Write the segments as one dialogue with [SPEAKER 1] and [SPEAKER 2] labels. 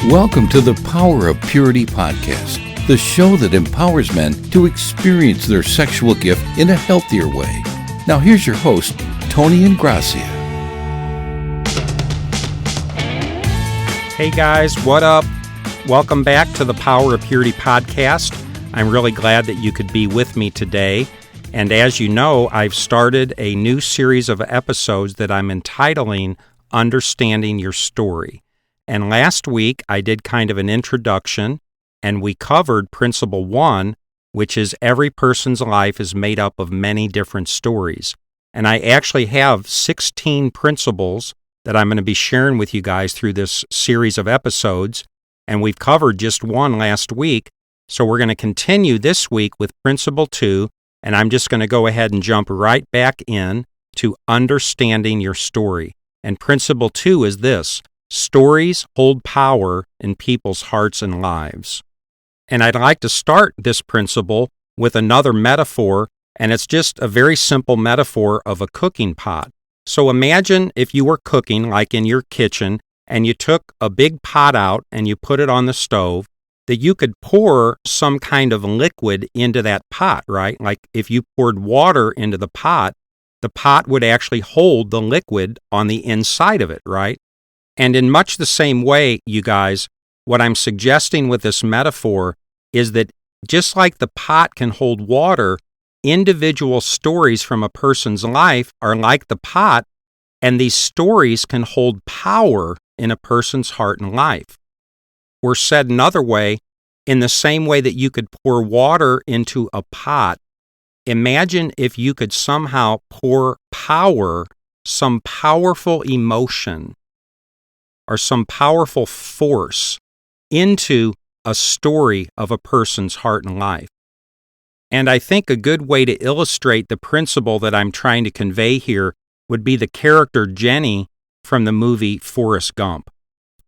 [SPEAKER 1] Welcome to the Power of Purity podcast, the show that empowers men to experience their sexual gift in a healthier way. Now here's your host, Tony Ingracia.
[SPEAKER 2] Hey guys, what up? Welcome back to the Power of Purity podcast. I'm really glad that you could be with me today. And as you know, I've started a new series of episodes that I'm entitling Understanding Your Story. And last week, I did kind of an introduction, and we covered Principle 1, which is every person's life is made up of many different stories. And I actually have 16 principles that I'm going to be sharing with you guys through this series of episodes, and we've covered just one last week. So we're going to continue this week with Principle 2, and I'm just going to go ahead and jump right back in to Understanding Your Story. And Principle 2 is this: stories hold power in people's hearts and lives. And I'd like to start this principle with another metaphor, and it's just a very simple metaphor of a cooking pot. So imagine if you were cooking, like in your kitchen, and you took a big pot out and you put it on the stove, that you could pour some kind of liquid into that pot, right? Like if you poured water into the pot would actually hold the liquid on the inside of it, right? And in much the same way, you guys, what I'm suggesting with this metaphor is that just like the pot can hold water, individual stories from a person's life are like the pot, and these stories can hold power in a person's heart and life. Or said another way, in the same way that you could pour water into a pot, imagine if you could somehow pour power, some powerful emotion, or some powerful force into a story of a person's heart and life. And I think a good way to illustrate the principle that I'm trying to convey here would be the character Jenny from the movie Forrest Gump.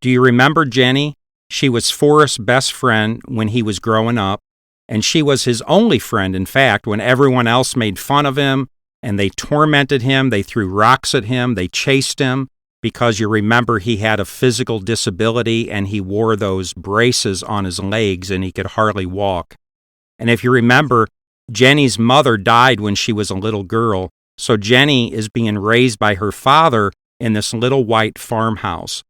[SPEAKER 2] Do you remember Jenny? She was Forrest's best friend when he was growing up, and she was his only friend, in fact, when everyone else made fun of him, and they tormented him, they threw rocks at him, they chased him, because you remember he had a physical disability and he wore those braces on his legs and he could hardly walk. And if you remember, Jenny's mother died when she was a little girl, so Jenny is being raised by her father in this little white farmhouse.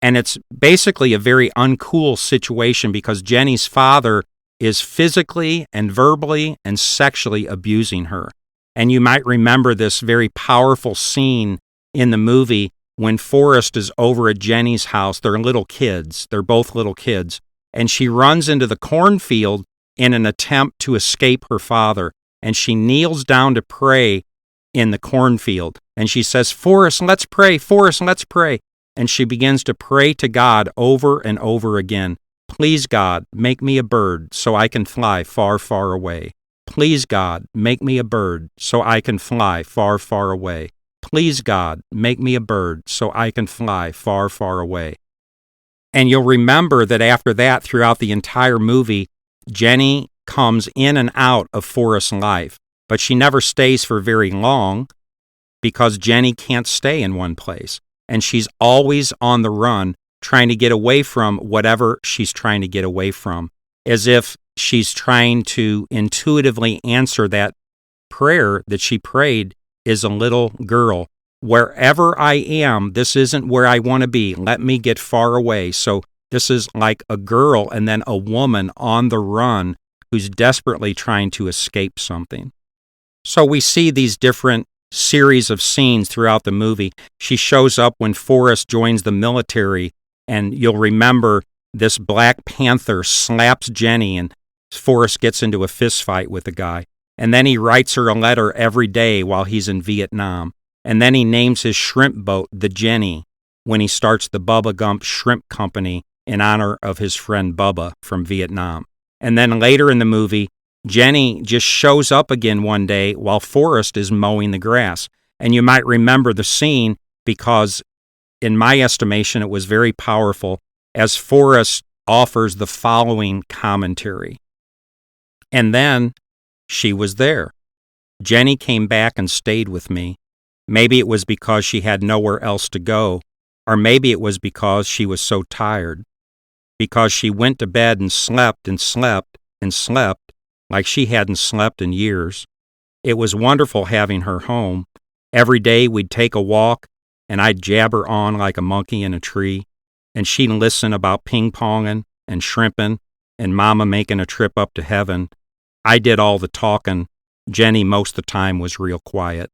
[SPEAKER 2] And it's basically a very uncool situation because Jenny's father is physically and verbally and sexually abusing her. And you might remember this very powerful scene in the movie when Forrest is over at Jenny's house. They're little kids. They're both little kids. And she runs into the cornfield in an attempt to escape her father. And she kneels down to pray in the cornfield. And she says, "Forrest, let's pray. Forrest, let's pray." And she begins to pray to God over and over again. "Please, God, make me a bird so I can fly far, far away. Please, God, make me a bird so I can fly far, far away. Please, God, make me a bird so I can fly far, far away." And you'll remember that after that, throughout the entire movie, Jenny comes in and out of Forrest's life, but she never stays for very long because Jenny can't stay in one place. And she's always on the run, trying to get away from whatever she's trying to get away from, as if she's trying to intuitively answer that prayer that she prayed is a little girl. Wherever I am, this isn't where I want to be. Let me get far away. So this is like a girl and then a woman on the run who's desperately trying to escape something. So we see these different series of scenes throughout the movie. She shows up when Forrest joins the military, and you'll remember this Black Panther slaps Jenny, and Forrest gets into a fist fight with the guy. And then he writes her a letter every day while he's in Vietnam. And then he names his shrimp boat the Jenny when he starts the Bubba Gump Shrimp Company in honor of his friend Bubba from Vietnam. And then later in the movie, Jenny just shows up again one day while Forrest is mowing the grass. And you might remember the scene because, in my estimation, it was very powerful as Forrest offers the following commentary. And then she was there. Jenny came back and stayed with me. Maybe it was because she had nowhere else to go, or maybe it was because she was so tired. because she went to bed and slept and slept and slept like she hadn't slept in years. It was wonderful having her home. Every day we'd take a walk, and I'd jabber on like a monkey in a tree, and she'd listen about ping-ponging and shrimping and Mama making a trip up to heaven. I did all the talking. Jenny most of the time was real quiet.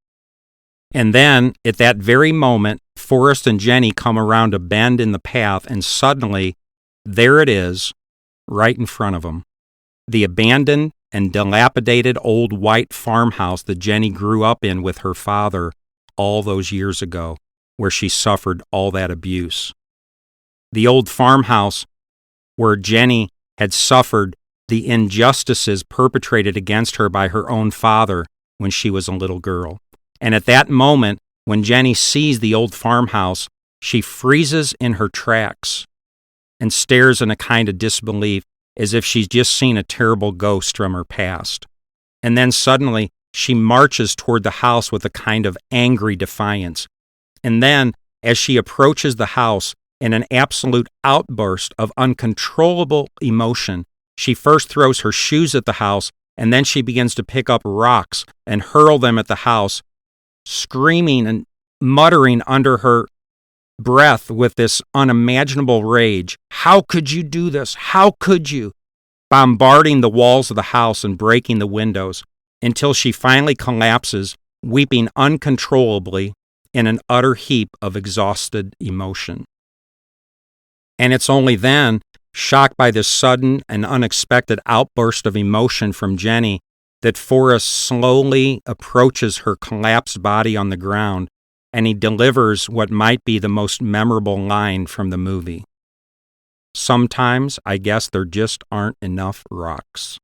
[SPEAKER 2] And then, at that very moment, Forrest and Jenny come around a bend in the path, and suddenly, there it is, right in front of them. The abandoned and dilapidated old white farmhouse that Jenny grew up in with her father all those years ago, where she suffered all that abuse. The old farmhouse where Jenny had suffered the injustices perpetrated against her by her own father when she was a little girl. And at that moment, when Jenny sees the old farmhouse, she freezes in her tracks and stares in a kind of disbelief, as if she's just seen a terrible ghost from her past. And then suddenly, she marches toward the house with a kind of angry defiance. And then, as she approaches the house in an absolute outburst of uncontrollable emotion, she first throws her shoes at the house, and then she begins to pick up rocks and hurl them at the house, screaming and muttering under her breath with this unimaginable rage. How could you do this? How could you? Bombarding the walls of the house and breaking the windows until she finally collapses, weeping uncontrollably in an utter heap of exhausted emotion. And it's only then, shocked by this sudden and unexpected outburst of emotion from Jenny, that Forrest slowly approaches her collapsed body on the ground, and he delivers what might be the most memorable line from the movie. Sometimes I guess there just aren't enough rocks.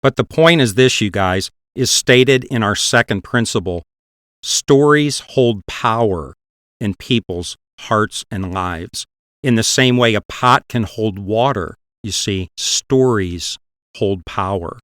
[SPEAKER 2] But the point is this, you guys, is stated in our second principle. Stories hold power in people's hearts and lives. In the same way a pot can hold water, you see, stories hold power.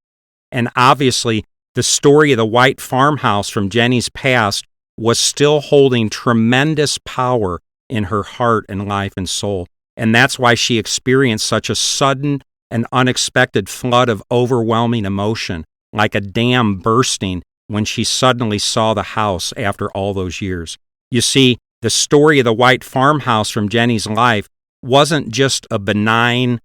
[SPEAKER 2] And obviously, the story of the white farmhouse from Jenny's past was still holding tremendous power in her heart and life and soul. And that's why she experienced such a sudden and unexpected flood of overwhelming emotion, like a dam bursting when she suddenly saw the house after all those years. You see, the story of the white farmhouse from Jenny's life wasn't just a benign,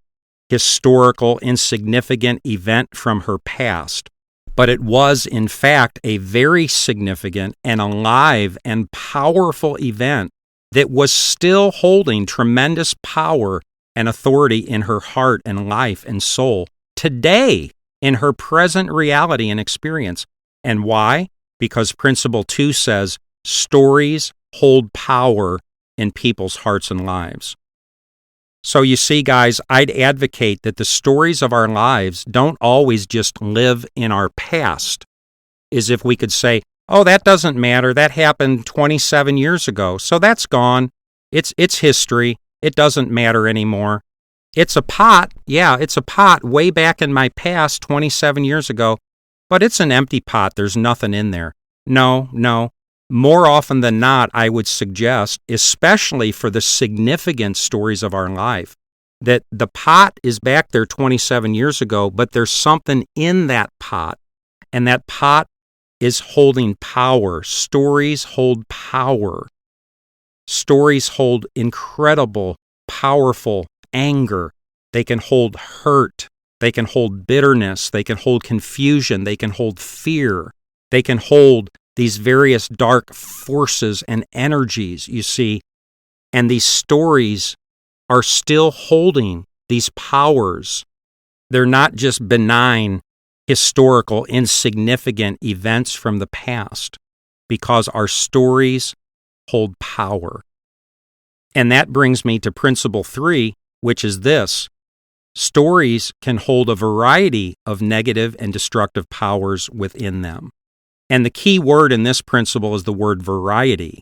[SPEAKER 2] historical, insignificant event from her past, but it was, in fact, a very significant and alive and powerful event that was still holding tremendous power and authority in her heart and life and soul today, in her present reality and experience. And why? Because Principle 2 says stories hold power in people's hearts and lives. So you see, guys, I'd advocate that the stories of our lives don't always just live in our past, as if we could say, oh, that doesn't matter, that happened 27 years ago, so that's gone. It's history. It doesn't matter anymore. It's a pot. Yeah, it's a pot way back in my past 27 years ago, but it's an empty pot. There's nothing in there. No. More often than not, I would suggest, especially for the significant stories of our life, that the pot is back there 27 years ago, but there's something in that pot, and that pot is holding power. Stories hold power. Stories hold incredible, powerful anger. They can hold hurt. They can hold bitterness. They can hold confusion. They can hold fear. They can hold these various dark forces and energies, you see, and these stories are still holding these powers. They're not just benign, historical, insignificant events from the past, because our stories hold power. And that brings me to Principle 3, which is this. Stories can hold a variety of negative and destructive powers within them. And the key word in this principle is the word variety,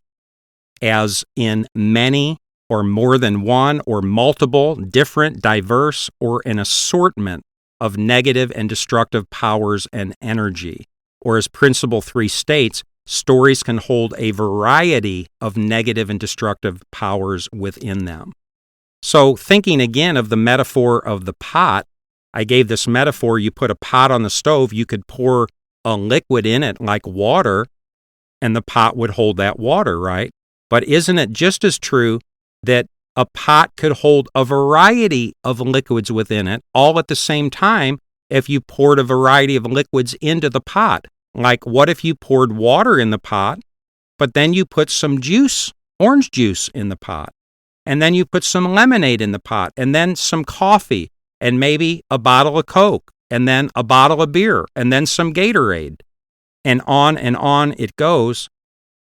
[SPEAKER 2] as in many or more than one or multiple, different, diverse, or an assortment of negative and destructive powers and energy. Or as Principle 3 states, stories can hold a variety of negative and destructive powers within them. So thinking again of the metaphor of the pot, I gave this metaphor, you put a pot on the stove, you could pour a liquid in it like water, and the pot would hold that water, right? But isn't it just as true that a pot could hold a variety of liquids within it all at the same time if you poured a variety of liquids into the pot? Like, what if you poured water in the pot, but then you put some juice, orange juice in the pot, and then you put some lemonade in the pot, and then some coffee, and maybe a bottle of Coke, and then a bottle of beer, and then some Gatorade, and on it goes,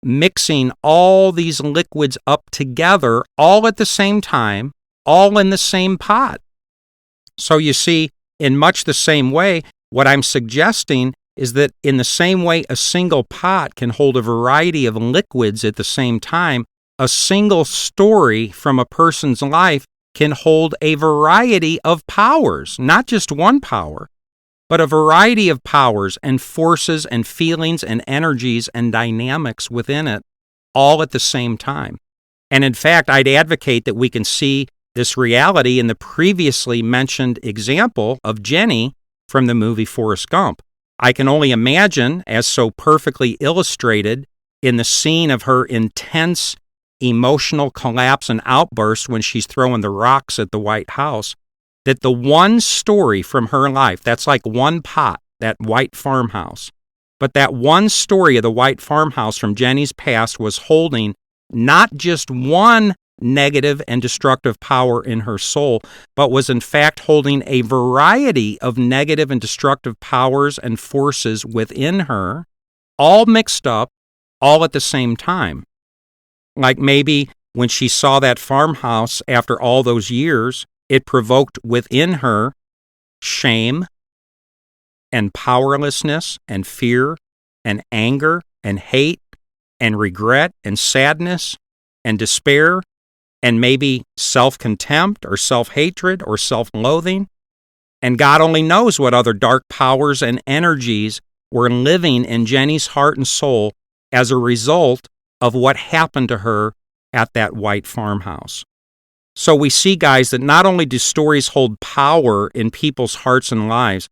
[SPEAKER 2] mixing all these liquids up together all at the same time, all in the same pot. So you see, in much the same way, what I'm suggesting is that in the same way a single pot can hold a variety of liquids at the same time, a single story from a person's life can hold a variety of powers, not just one power, but a variety of powers and forces and feelings and energies and dynamics within it all at the same time. And in fact, I'd advocate that we can see this reality in the previously mentioned example of Jenny from the movie Forrest Gump. I can only imagine, as so perfectly illustrated in the scene of her intense emotional collapse and outburst when she's throwing the rocks at the White House, that the one story from her life, that's like one pot, that white farmhouse, but that one story of the white farmhouse from Jenny's past was holding not just one negative and destructive power in her soul, but was in fact holding a variety of negative and destructive powers and forces within her, all mixed up, all at the same time. Like maybe when she saw that farmhouse after all those years, it provoked within her shame and powerlessness and fear and anger and hate and regret and sadness and despair and maybe self-contempt or self-hatred or self-loathing. And God only knows what other dark powers and energies were living in Jenny's heart and soul as a result of what happened to her at that white farmhouse. So we see, guys, that not only do stories hold power in people's hearts and lives,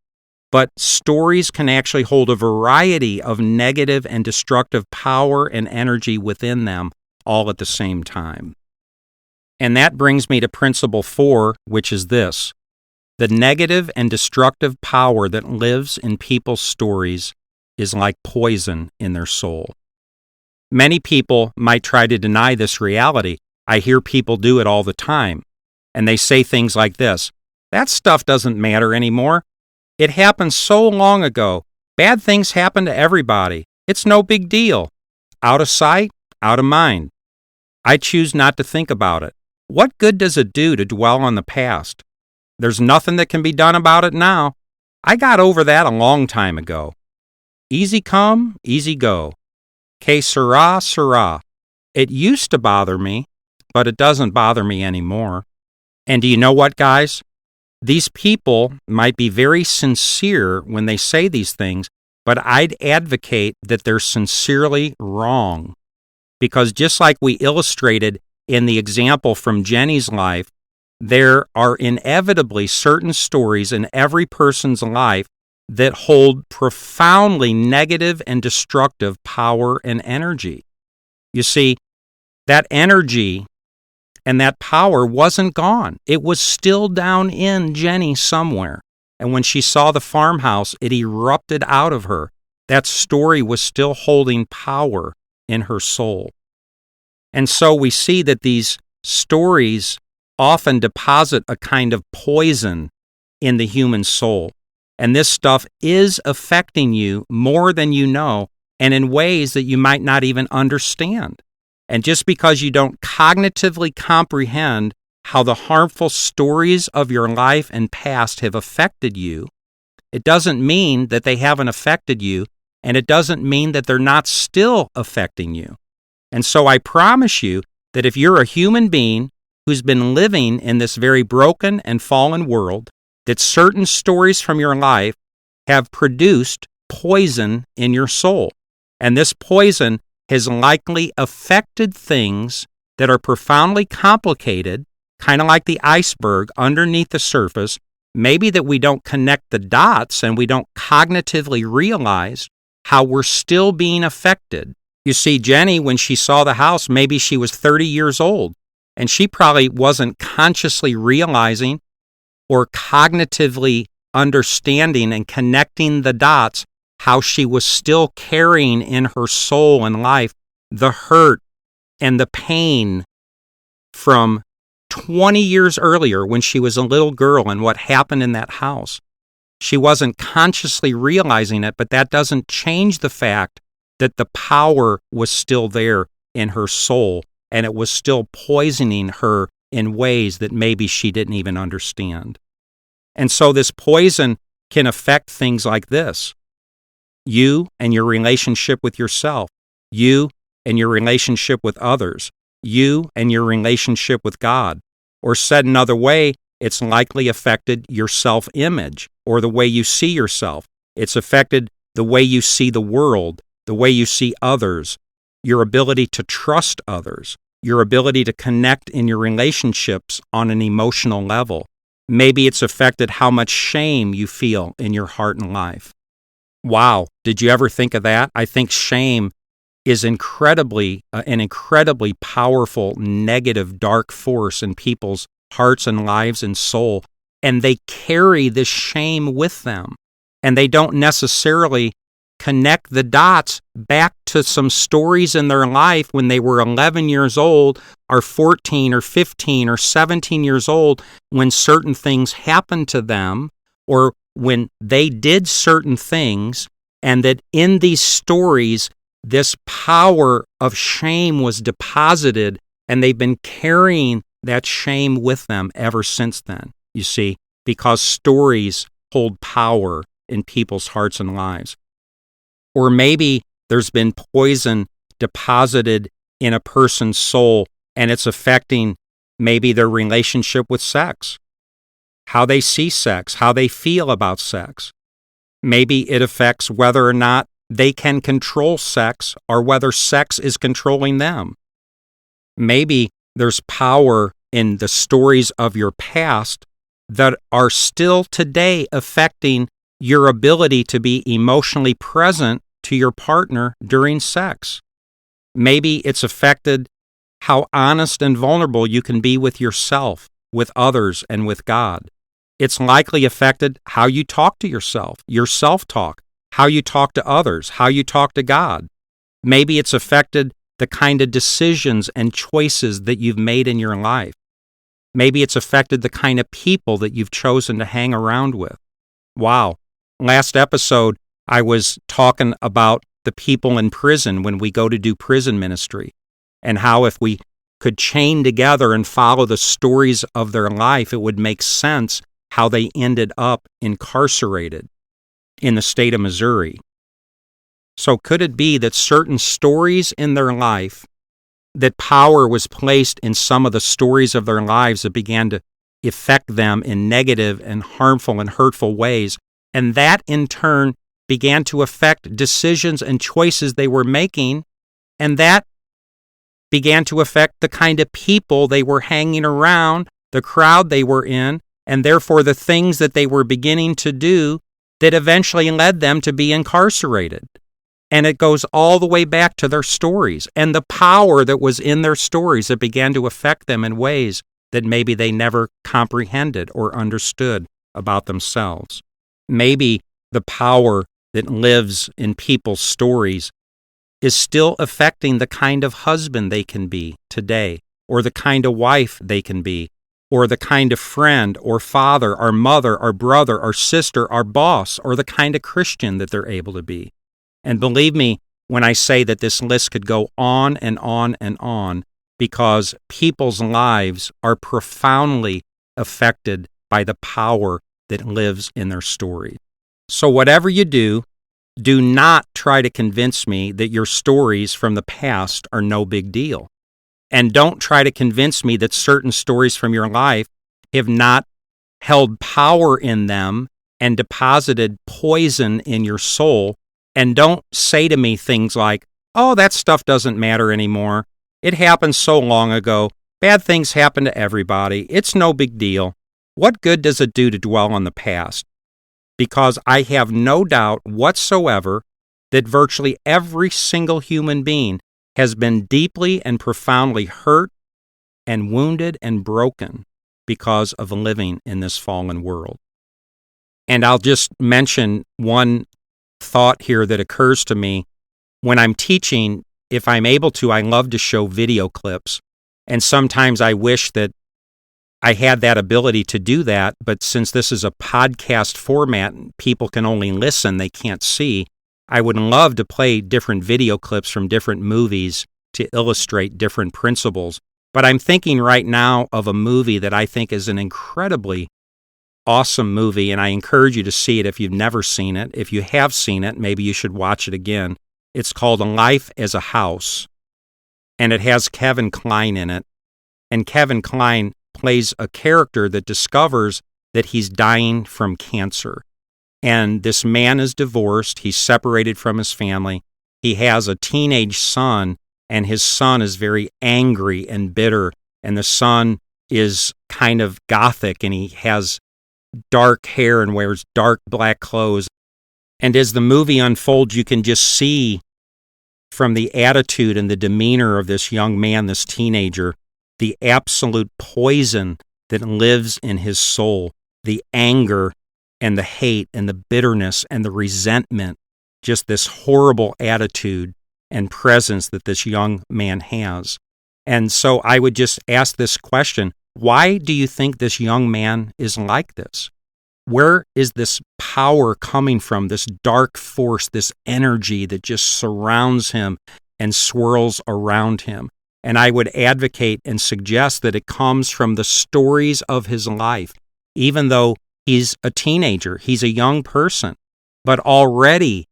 [SPEAKER 2] but stories can actually hold a variety of negative and destructive power and energy within them all at the same time. And that brings me to principle 4, which is this: the negative and destructive power that lives in people's stories is like poison in their soul. Many people might try to deny this reality. I hear people do it all the time, and they say things like this: that stuff doesn't matter anymore. It happened so long ago. Bad things happen to everybody. It's no big deal. Out of sight, out of mind. I choose not to think about it. What good does it do to dwell on the past? There's nothing that can be done about it now. I got over that a long time ago. Easy come, easy go. Que sera, sera. It used to bother me, but it doesn't bother me anymore. And do you know what, guys? These people might be very sincere when they say these things, but I'd advocate that they're sincerely wrong. Because just like we illustrated in the example from Jenny's life, there are inevitably certain stories in every person's life that hold profoundly negative and destructive power and energy. You see, that energy and that power wasn't gone. It was still down in Jenny somewhere. And when she saw the farmhouse, it erupted out of her. That story was still holding power in her soul. And so we see that these stories often deposit a kind of poison in the human soul. And this stuff is affecting you more than you know, and in ways that you might not even understand. And just because you don't cognitively comprehend how the harmful stories of your life and past have affected you, it doesn't mean that they haven't affected you, and it doesn't mean that they're not still affecting you. And so I promise you that if you're a human being who's been living in this very broken and fallen world, that certain stories from your life have produced poison in your soul. And this poison has likely affected things that are profoundly complicated, kind of like the iceberg underneath the surface, maybe that we don't connect the dots and we don't cognitively realize how we're still being affected. You see, Jenny, when she saw the house, maybe she was 30 years old, and she probably wasn't consciously realizing or cognitively understanding and connecting the dots how she was still carrying in her soul and life the hurt and the pain from 20 years earlier when she was a little girl and what happened in that house. She wasn't consciously realizing it, but that doesn't change the fact that the power was still there in her soul, and it was still poisoning her in ways that maybe she didn't even understand. And so this poison can affect things like this: you and your relationship with yourself, you and your relationship with others, you and your relationship with God. Or said another way, it's likely affected your self-image or the way you see yourself. It's affected the way you see the world, the way you see others, your ability to trust others, your ability to connect in your relationships on an emotional level. Maybe it's affected how much shame you feel in your heart and life. Wow, did you ever think of that? I think shame is an incredibly powerful, negative, dark force in people's hearts and lives and soul, and they carry this shame with them, and they don't necessarily connect the dots back to some stories in their life when they were 11 years old or 14 or 15 or 17 years old, when certain things happened to them or when they did certain things, and that in these stories this power of shame was deposited, and they've been carrying that shame with them ever since then, you see, because stories hold power in people's hearts and lives. Or maybe there's been poison deposited in a person's soul, and it's affecting maybe their relationship with sex, how they see sex, how they feel about sex. Maybe it affects whether or not they can control sex or whether sex is controlling them. Maybe there's power in the stories of your past that are still today affecting your ability to be emotionally present to your partner during sex. Maybe it's affected how honest and vulnerable you can be with yourself, with others, and with God. It's likely affected how you talk to yourself, your self-talk, how you talk to others, how you talk to God. Maybe it's affected the kind of decisions and choices that you've made in your life. Maybe it's affected the kind of people that you've chosen to hang around with. Wow. Last episode, I was talking about the people in prison when we go to do prison ministry, and how if we could chain together and follow the stories of their life, it would make sense how they ended up incarcerated in the state of Missouri. So could it be that certain stories in their life, that power was placed in some of the stories of their lives that began to affect them in negative and harmful and hurtful ways, and that in turn began to affect decisions and choices they were making, and that began to affect the kind of people they were hanging around, the crowd they were in, and therefore the things that they were beginning to do that eventually led them to be incarcerated. And it goes all the way back to their stories and the power that was in their stories that began to affect them in ways that maybe they never comprehended or understood about themselves. Maybe the power that lives in people's stories is still affecting the kind of husband they can be today, or the kind of wife they can be, or the kind of friend or father or mother or brother or sister or boss, or the kind of Christian that they're able to be. And believe me when I say that this list could go on and on and on, because people's lives are profoundly affected by the power that lives in their story. So whatever you do not try to convince me that your stories from the past are no big deal. And don't try to convince me that certain stories from your life have not held power in them and deposited poison in your soul. And don't say to me things like, oh, that stuff doesn't matter anymore. It happened so long ago. Bad things happen to everybody. It's no big deal. What good does it do to dwell on the past? Because I have no doubt whatsoever that virtually every single human being has been deeply and profoundly hurt and wounded and broken because of living in this fallen world. And I'll just mention one thought here that occurs to me. When I'm teaching, if I'm able to, I love to show video clips. And sometimes I wish that I had that ability to do that, but since this is a podcast format, people can only listen, they can't see. I would love to play different video clips from different movies to illustrate different principles. But I'm thinking right now of a movie that I think is an incredibly awesome movie, and I encourage you to see it if you've never seen it. If you have seen it, maybe you should watch it again. It's called Life as a House, and it has Kevin Kline in it. And Kevin Kline plays a character that discovers that he's dying from cancer. And this man is divorced. He's separated from his family. He has a teenage son, and his son is very angry and bitter. And the son is kind of gothic, and he has dark hair and wears dark black clothes. And as the movie unfolds, you can just see from the attitude and the demeanor of this young man, this teenager, the absolute poison that lives in his soul, the anger and the hate and the bitterness and the resentment, just this horrible attitude and presence that this young man has. And so I would just ask this question, why do you think this young man is like this? Where is this power coming from, this dark force, this energy that just surrounds him and swirls around him? And I would advocate and suggest that it comes from the stories of his life. Even though he's a teenager, he's a young person, but already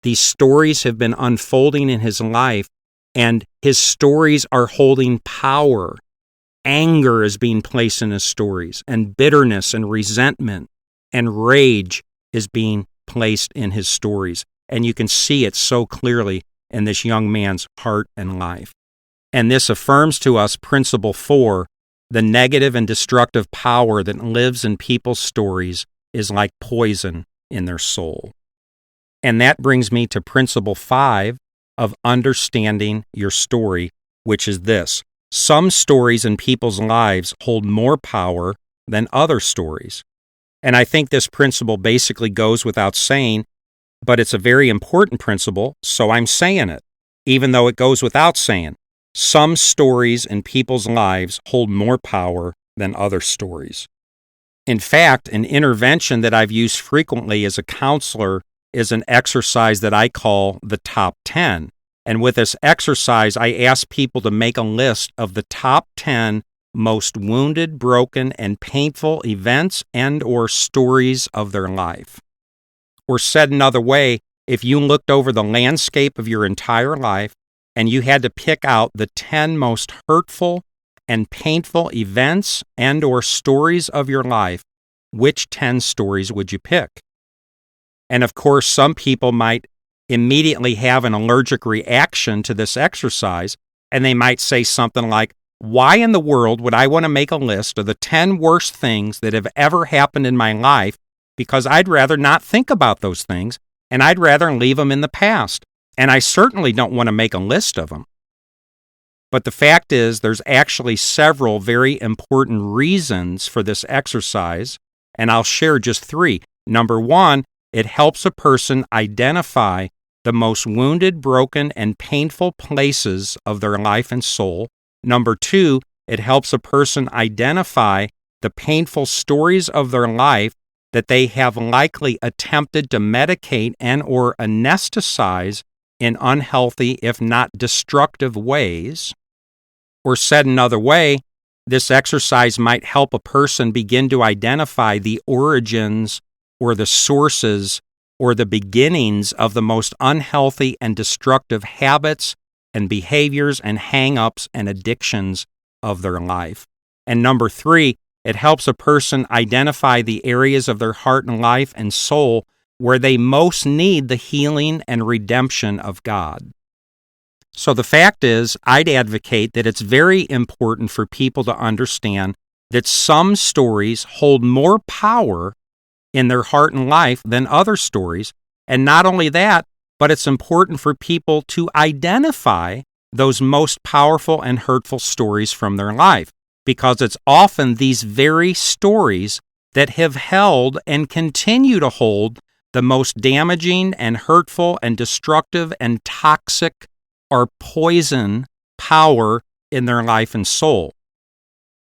[SPEAKER 2] these stories have been unfolding in his life, and his stories are holding power. Anger is being placed in his stories, and bitterness and resentment and rage is being placed in his stories. And you can see it so clearly in this young man's heart and life. And this affirms to us Principle 4, the negative and destructive power that lives in people's stories is like poison in their soul. And that brings me to Principle 5 of understanding your story, which is this. Some stories in people's lives hold more power than other stories. And I think this principle basically goes without saying, but it's a very important principle, so I'm saying it, even though it goes without saying. Some stories in people's lives hold more power than other stories. In fact, an intervention that I've used frequently as a counselor is an exercise that I call the top 10. And with this exercise, I ask people to make a list of the top 10 most wounded, broken, and painful events and or stories of their life. Or said another way, if you looked over the landscape of your entire life and you had to pick out the 10 most hurtful and painful events and or stories of your life, which 10 stories would you pick? And of course, some people might immediately have an allergic reaction to this exercise, and they might say something like, why in the world would I want to make a list of the 10 worst things that have ever happened in my life? Because I'd rather not think about those things, and I'd rather leave them in the past. And I certainly don't want to make a list of them. But the fact is, there's actually several very important reasons for this exercise, and I'll share just 3. Number 1, it helps a person identify the most wounded, broken, and painful places of their life and soul. Number 2, it helps a person identify the painful stories of their life that they have likely attempted to medicate and or anesthetize in unhealthy, if not destructive ways. Or said another way, this exercise might help a person begin to identify the origins or the sources or the beginnings of the most unhealthy and destructive habits and behaviors and hang-ups and addictions of their life. And number 3, it helps a person identify the areas of their heart and life and soul where they most need the healing and redemption of God. So the fact is, I'd advocate that it's very important for people to understand that some stories hold more power in their heart and life than other stories. And not only that, but it's important for people to identify those most powerful and hurtful stories from their life, because it's often these very stories that have held and continue to hold the most damaging and hurtful and destructive and toxic or poison power in their life and soul.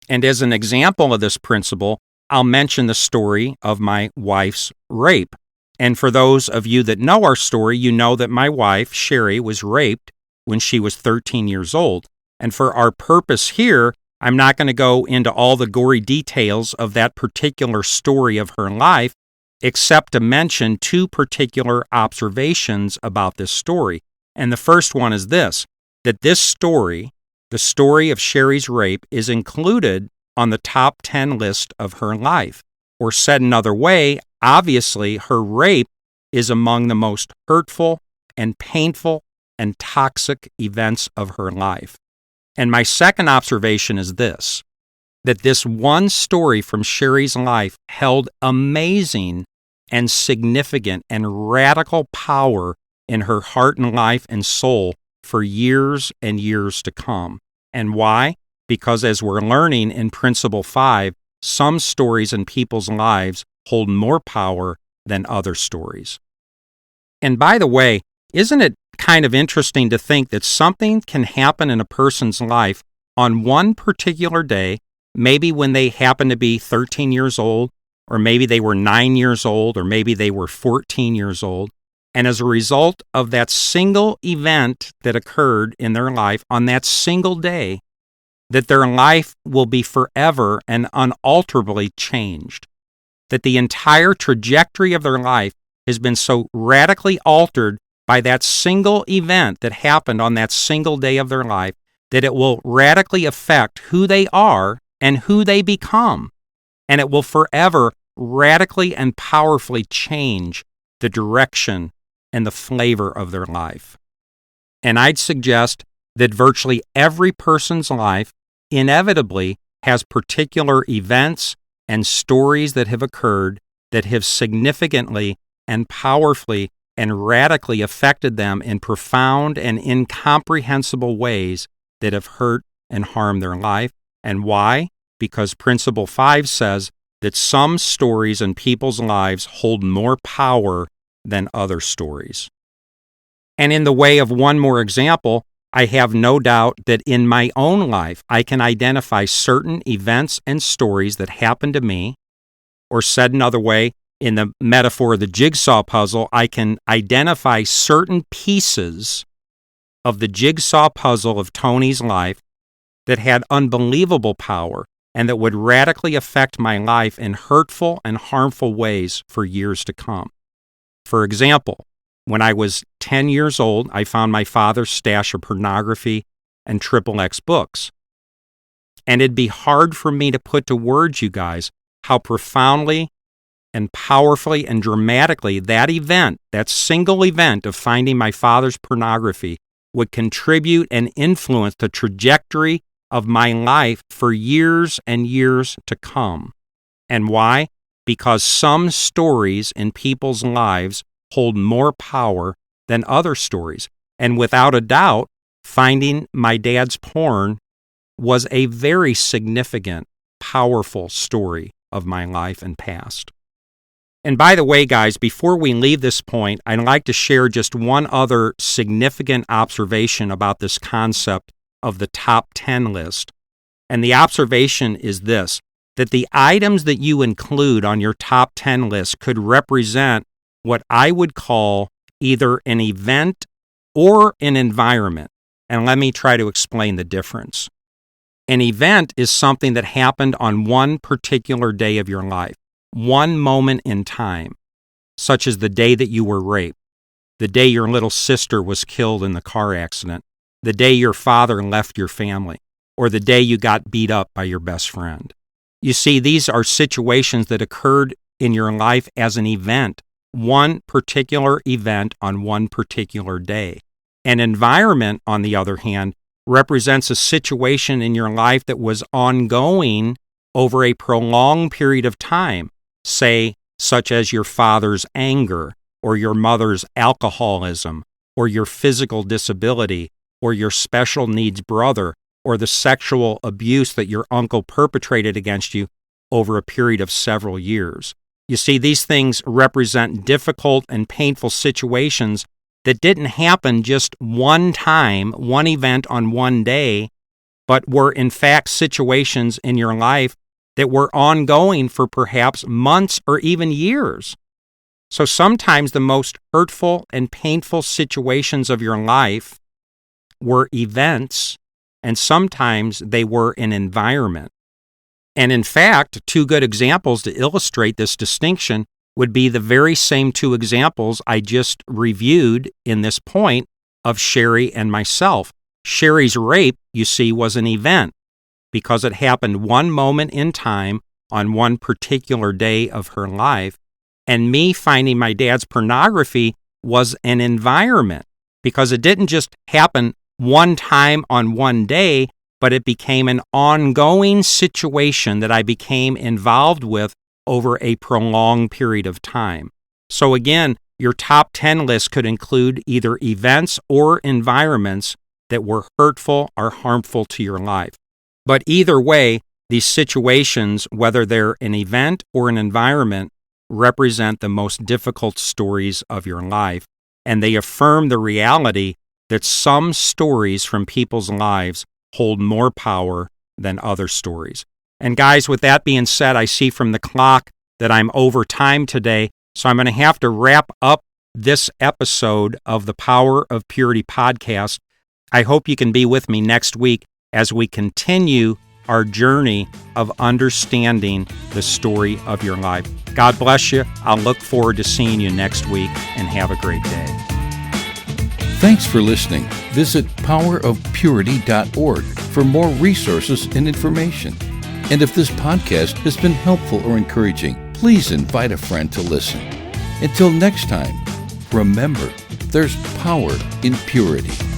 [SPEAKER 2] And as an example of this principle, I'll mention the story of my wife's rape. And for those of you that know our story, you know that my wife, Sherry, was raped when she was 13 years old. And for our purpose here, I'm not going to go into all the gory details of that particular story of her life, except to mention two particular observations about this story. And the first one is this, that this story, the story of Sherry's rape, is included on the top 10 list of her life. Or said another way, obviously her rape is among the most hurtful and painful and toxic events of her life. And my second observation is this, that this one story from Sherry's life held amazing and significant and radical power in her heart and life and soul for years and years to come. And why? Because as we're learning in Principle 5, some stories in people's lives hold more power than other stories. And by the way, isn't it kind of interesting to think that something can happen in a person's life on one particular day, maybe when they happen to be 13 years old, or maybe they were 9 years old, or maybe they were 14 years old, and as a result of that single event that occurred in their life on that single day, that their life will be forever and unalterably changed, that the entire trajectory of their life has been so radically altered by that single event that happened on that single day of their life, that it will radically affect who they are and who they become, and it will forever radically and powerfully change the direction and the flavor of their life. And I'd suggest that virtually every person's life inevitably has particular events and stories that have occurred that have significantly and powerfully and radically affected them in profound and incomprehensible ways that have hurt and harmed their life. And why? Because Principle 5 says that some stories in people's lives hold more power than other stories. And in the way of one more example, I have no doubt that in my own life, I can identify certain events and stories that happened to me, or said another way, in the metaphor of the jigsaw puzzle, I can identify certain pieces of the jigsaw puzzle of Tony's life that had unbelievable power and that would radically affect my life in hurtful and harmful ways for years to come. For example, when I was 10 years old, I found my father's stash of pornography and XXX books. And it'd be hard for me to put to words, you guys, how profoundly and powerfully and dramatically that event, that single event of finding my father's pornography, would contribute and influence the trajectory of my life for years and years to come. And why? Because some stories in people's lives hold more power than other stories. And without a doubt, finding my dad's porn was a very significant, powerful story of my life and past. And by the way, guys, before we leave this point, I'd like to share just one other significant observation about this concept of the top 10 list. And the observation is this, that the items that you include on your top 10 list could represent what I would call either an event or an environment. And let me try to explain the difference. An event is something that happened on one particular day of your life, one moment in time, such as the day that you were raped, the day your little sister was killed in the car accident, the day your father left your family, or the day you got beat up by your best friend. You see, these are situations that occurred in your life as an event, one particular event on one particular day. An environment, on the other hand, represents a situation in your life that was ongoing over a prolonged period of time, say, such as your father's anger, or your mother's alcoholism, or your physical disability, or your special needs brother, or the sexual abuse that your uncle perpetrated against you over a period of several years. You see, these things represent difficult and painful situations that didn't happen just one time, one event on one day, but were in fact situations in your life that were ongoing for perhaps months or even years. So sometimes the most hurtful and painful situations of your life were events, and sometimes they were an environment. And in fact, two good examples to illustrate this distinction would be the very same two examples I just reviewed in this point of Sherry and myself. Sherry's rape, you see, was an event because it happened one moment in time on one particular day of her life. And me finding my dad's pornography was an environment because it didn't just happen one time on one day, but it became an ongoing situation that I became involved with over a prolonged period of time. So again, your top 10 list could include either events or environments that were hurtful or harmful to your life. But either way, these situations, whether they're an event or an environment, represent the most difficult stories of your life, and they affirm the reality that some stories from people's lives hold more power than other stories. And guys, with that being said, I see from the clock that I'm over time today, so I'm going to have to wrap up this episode of the Power of Purity podcast. I hope you can be with me next week as we continue our journey of understanding the story of your life. God bless you. I'll look forward to seeing you next week, and have a great day.
[SPEAKER 1] Thanks for listening. Visit powerofpurity.org for more resources and information. And if this podcast has been helpful or encouraging, please invite a friend to listen. Until next time, remember, there's power in purity.